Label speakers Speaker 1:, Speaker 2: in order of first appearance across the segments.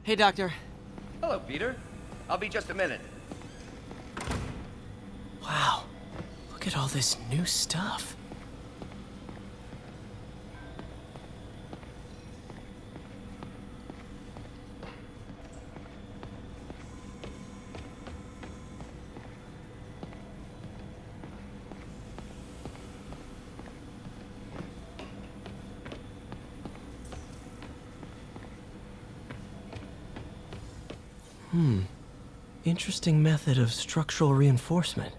Speaker 1: Hey, Doctor.
Speaker 2: Hello, Peter. I'll be just a minute.
Speaker 1: Wow. Look at all this new stuff. Interesting method of structural reinforcement.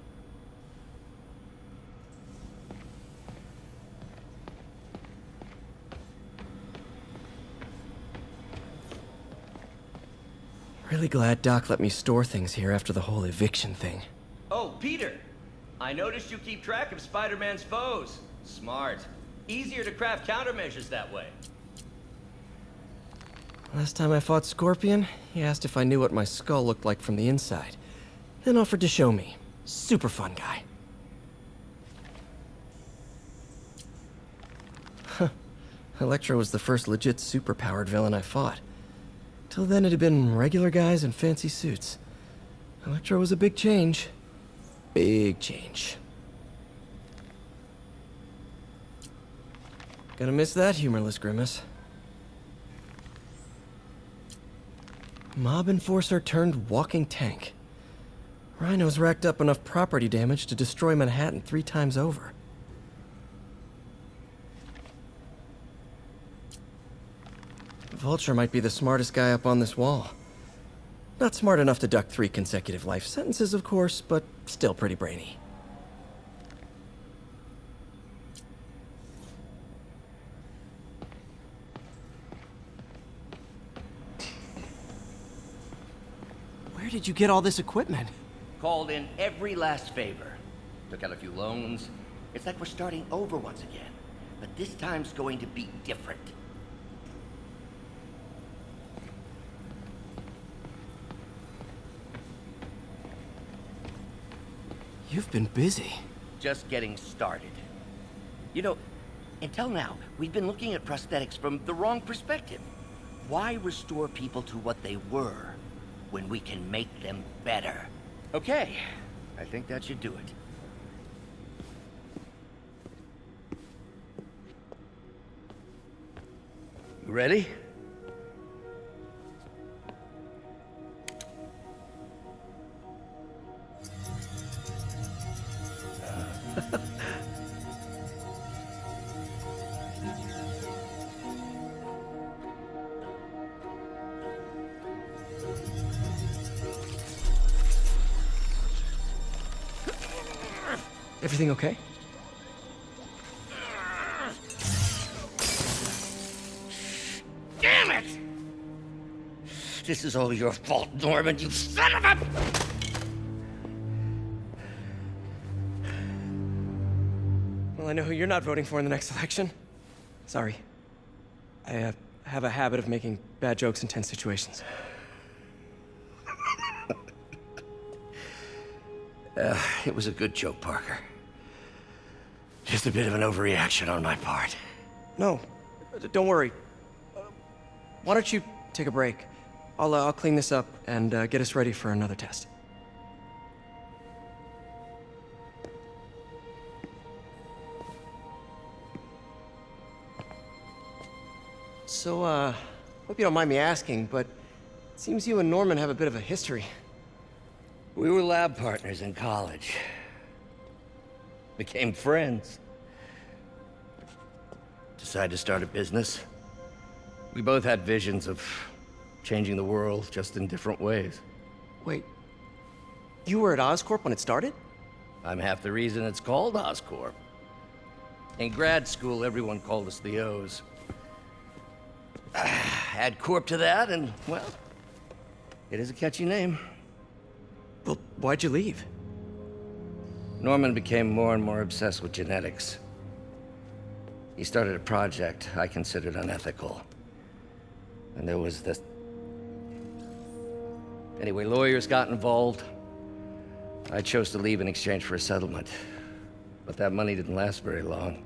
Speaker 1: Really glad Doc let me store things here after the whole eviction thing.
Speaker 2: Oh, Peter! I noticed you keep track of Spider-Man's foes. Smart. Easier to craft countermeasures that way.
Speaker 1: Last time I fought Scorpion, he asked if I knew what my skull looked like from the inside, then offered to show me. Super fun guy. Huh. Electro was the first legit superpowered villain I fought. Till then it had been regular guys in fancy suits. Electro was a big change. Big change. Gonna miss that humorless grimace. Mob enforcer turned walking tank. Rhino's racked up enough property damage to destroy Manhattan 3 times over. Vulture might be the smartest guy up on this wall. Not smart enough to duck 3 consecutive life sentences, of course, but still pretty brainy. Where did you get all this equipment?
Speaker 2: Called in every last favor. Took out a few loans. It's like we're starting over once again. But this time's going to be different.
Speaker 1: You've been busy.
Speaker 2: Just getting started. You know, until now, we've been looking at prosthetics from the wrong perspective. Why restore people to what they were when we can make them better? Okay, I think that should do it. You ready?
Speaker 1: Everything okay?
Speaker 2: Damn it! This is all your fault, Norman, you son of a...
Speaker 1: Well, I know who you're not voting for in the next election. Sorry. I have a habit of making bad jokes in tense situations.
Speaker 2: It was a good joke, Parker. Just a bit of an overreaction on my part.
Speaker 1: No, don't worry. Why don't you take a break? I'll clean this up and get us ready for another test. So, hope you don't mind me asking, but it seems you and Norman have a bit of a history.
Speaker 2: We were lab partners in college. Became friends. Decided to start a business. We both had visions of changing the world, just in different ways.
Speaker 1: Wait, you were at Oscorp when it started?
Speaker 2: I'm half the reason it's called Oscorp. In grad school, everyone called us the O's. Add Corp to that, and, well, it is a catchy name.
Speaker 1: Well, why'd you leave?
Speaker 2: Norman became more and more obsessed with genetics. He started a project I considered unethical. And there was this... Anyway, lawyers got involved. I chose to leave in exchange for a settlement. But that money didn't last very long.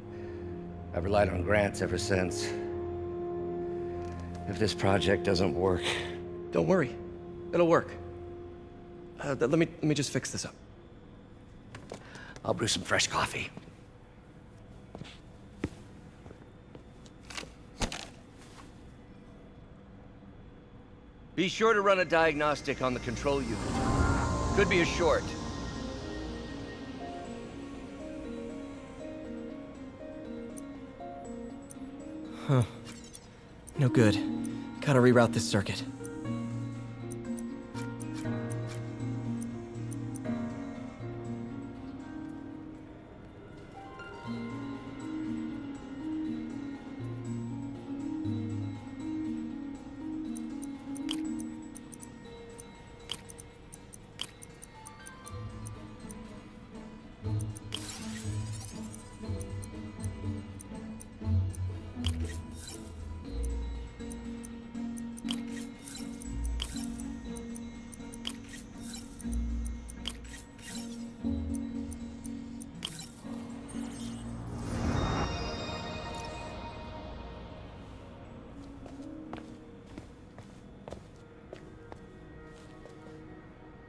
Speaker 2: I've relied on grants ever since. If this project doesn't work,
Speaker 1: Don't worry. It'll work. Let me just fix this up.
Speaker 2: I'll brew some fresh coffee. Be sure to run a diagnostic on the control unit. Could be a short.
Speaker 1: Huh. No good. Gotta reroute this circuit.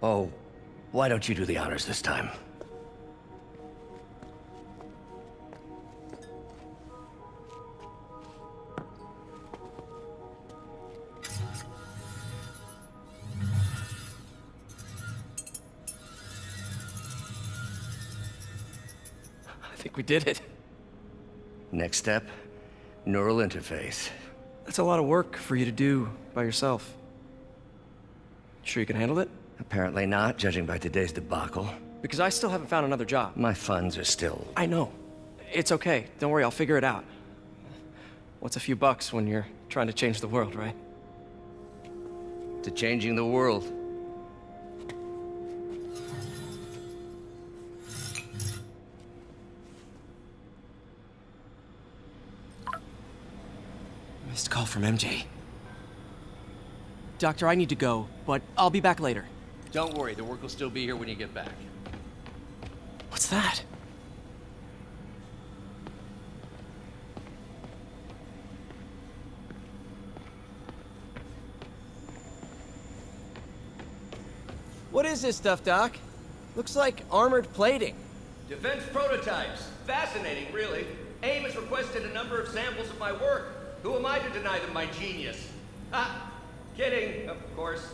Speaker 2: Oh, why don't you do the honors this time?
Speaker 1: I think we did it.
Speaker 2: Next step, neural interface.
Speaker 1: That's a lot of work for you to do by yourself. Sure you can handle it?
Speaker 2: Apparently not, judging by today's debacle.
Speaker 1: Because I still haven't found another job.
Speaker 2: My funds are still...
Speaker 1: I know. It's okay. Don't worry, I'll figure it out. What's a few bucks when you're trying to change the world, right?
Speaker 2: to changing the world.
Speaker 1: Missed call from MJ. Doctor, I need to go, but I'll be back later.
Speaker 3: Don't worry, the work will still be here when you get back.
Speaker 1: What's that? What is this stuff, Doc? Looks like armored plating.
Speaker 3: Defense prototypes. Fascinating, really. AIM has requested a number of samples of my work. Who am I to deny them my genius? Ha! Kidding, of course.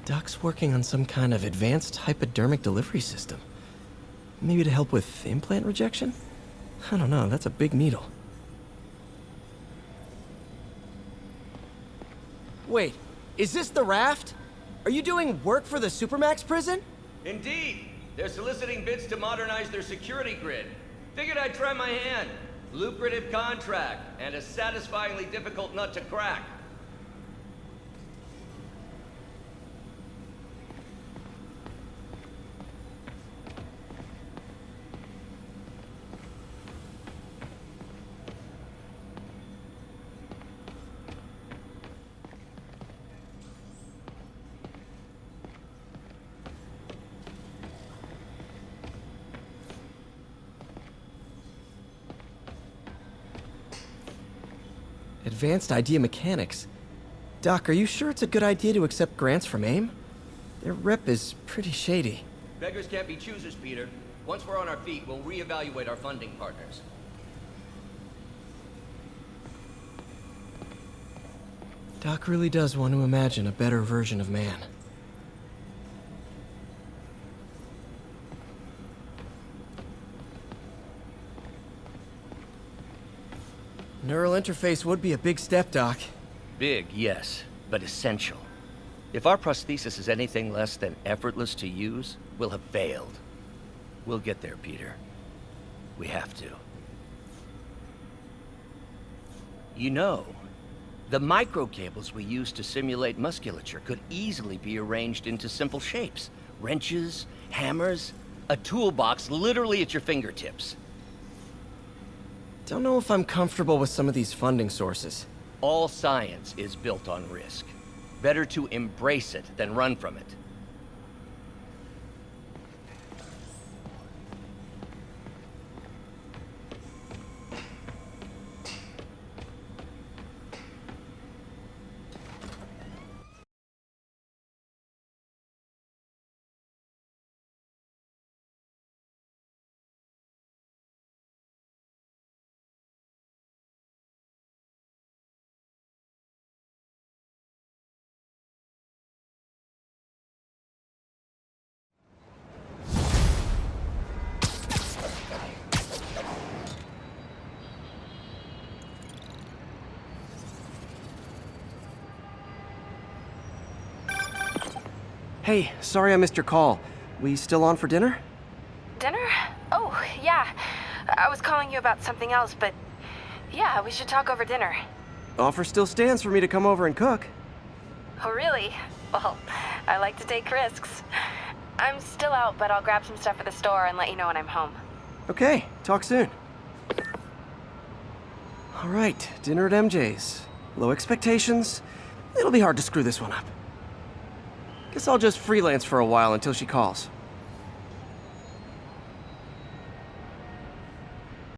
Speaker 1: Doc's working on some kind of advanced hypodermic delivery system. Maybe to help with implant rejection? I don't know, that's a big needle. Wait, is this the raft? Are you doing work for the Supermax prison?
Speaker 3: Indeed. They're soliciting bids to modernize their security grid. Figured I'd try my hand. Lucrative contract, and a satisfyingly difficult nut to crack.
Speaker 1: Advanced idea mechanics. Doc, are you sure it's a good idea to accept grants from AIM? Their rep is pretty shady.
Speaker 3: Beggars can't be choosers, Peter. Once we're on our feet, we'll reevaluate our funding partners.
Speaker 1: Doc really does want to imagine a better version of man. Neural interface would be a big step, Doc.
Speaker 2: Big, yes, but essential. If our prosthesis is anything less than effortless to use, we'll have failed. We'll get there, Peter. We have to. You know, the microcables we use to simulate musculature could easily be arranged into simple shapes. Wrenches, hammers, a toolbox literally at your fingertips.
Speaker 1: Don't know if I'm comfortable with some of these funding sources.
Speaker 2: All science is built on risk. Better to embrace it than run from it.
Speaker 1: Hey, sorry I missed your call. We still on for dinner?
Speaker 4: Dinner? Oh, yeah. I was calling you about something else, but yeah, we should talk over dinner.
Speaker 1: Offer still stands for me to come over and cook.
Speaker 4: Oh, really? Well, I like to take risks. I'm still out, but I'll grab some stuff at the store and let you know when I'm home.
Speaker 1: Okay, talk soon. All right, dinner at MJ's. Low expectations. It'll be hard to screw this one up. Guess I'll just freelance for a while until she calls.